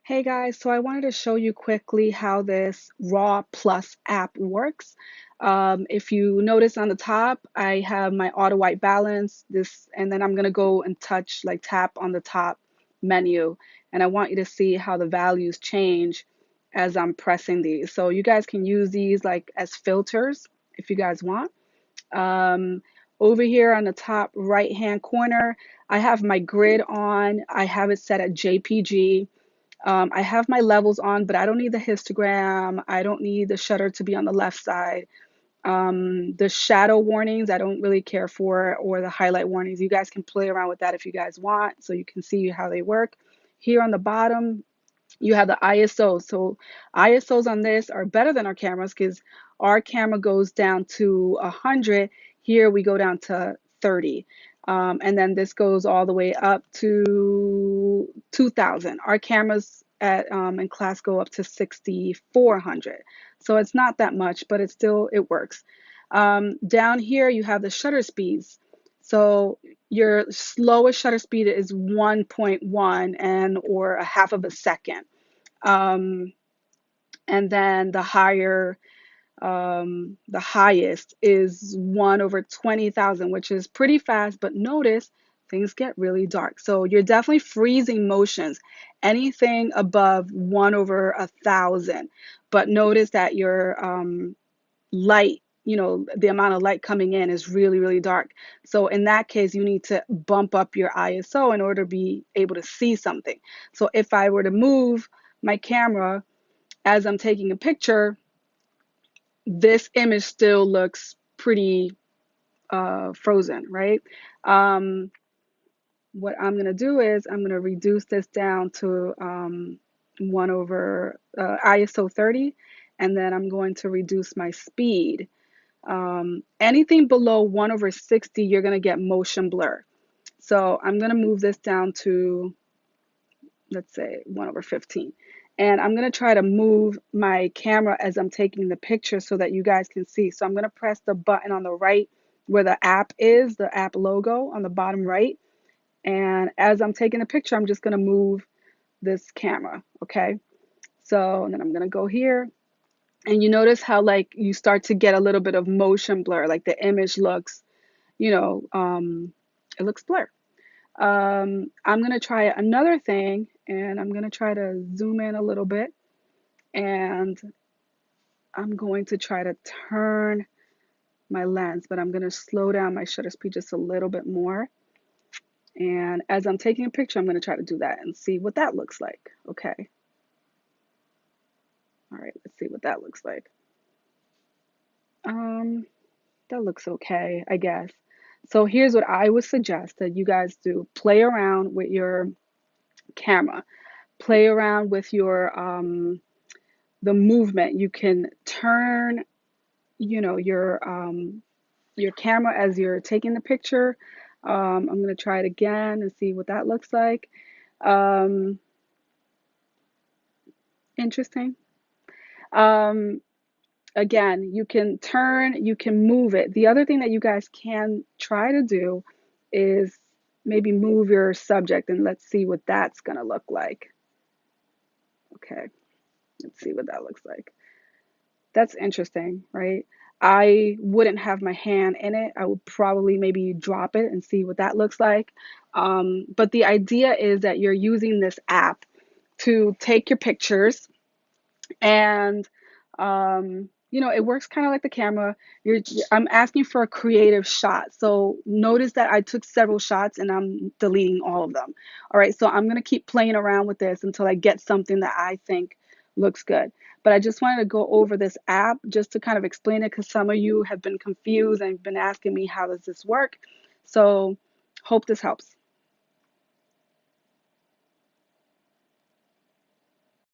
Hey guys, so I wanted to show you quickly how this Raw Plus app works. If you notice on the top, I have my auto white balance, this, and then I'm gonna go and touch, like tap on the top menu, and I want you to see how the values change as I'm pressing these. So you guys can use these like as filters if you guys want. Um, Over here on the top right hand corner, I have my grid on. I have it set at JPG. I have my levels on, but I don't need the histogram. I don't need the shutter to be on the left side. The shadow warnings, I don't really care for, or the highlight warnings. You guys can play around with that if you guys want, so you can see how they work. Here on the bottom, you have the ISO. So ISOs on this are better than our cameras because our camera goes down to 100. Here we go down to 30. And then this goes all the way up to 2000. Our cameras at in class go up to 6400. So it's not that much, but it works. Down here you have the shutter speeds. So your slowest shutter speed is 1.1 and or a half of a second. Um, and then the highest is 1 over 20,000, which is pretty fast, but notice things get really dark. So you're definitely freezing motions, anything above 1 over 1,000. But notice that your light, the amount of light coming in is really, really dark. So in that case, you need to bump up your ISO in order to be able to see something. So if I were to move my camera as I'm taking a picture, this image still looks pretty frozen, right? Um, what I'm going to do is I'm going to reduce this down to 1 over ISO 30, and then I'm going to reduce my speed. Anything below 1 over 60, you're going to get motion blur. So I'm going to move this down to, let's say, 1 over 15. And I'm going to try to move my camera as I'm taking the picture so that you guys can see. So I'm going to press the button on the right where the app is, the app logo on the bottom right. And as I'm taking a picture, I'm just going to move this camera. Okay. So and then I'm going to go here. And you notice how like you start to get a little bit of motion blur, like the image looks, you know, um, it looks blurred. I'm going to try another thing and I'm going to try to zoom in a little bit and I'm going to try to turn my lens, but I'm going to slow down my shutter speed just a little bit more. And as I'm taking a picture, I'm going to try to do that and see what that looks like. Okay. All right, let's see what that looks like. Um, that looks okay, I guess. So here's what I would suggest that you guys do. Play around with your camera. Play around with the movement. You can turn, your camera as you're taking the picture. I'm gonna try it again and see what that looks like. Um, Interesting. Um, Again, you can turn, you can move it. The other thing that you guys can try to do is maybe move your subject and let's see what that's gonna look like. Okay, let's see what that looks like. That's interesting, right? I wouldn't have my hand in it. I would probably maybe drop it and see what that looks like. But the idea is that you're using this app to take your pictures and it works kind of like the camera. I'm asking for a creative shot. So notice that I took several shots and I'm deleting all of them. All right, so I'm gonna keep playing around with this until I get something that I think looks good. But I just wanted to go over this app just to kind of explain it because some of you have been confused and been asking me how does this work. So hope this helps.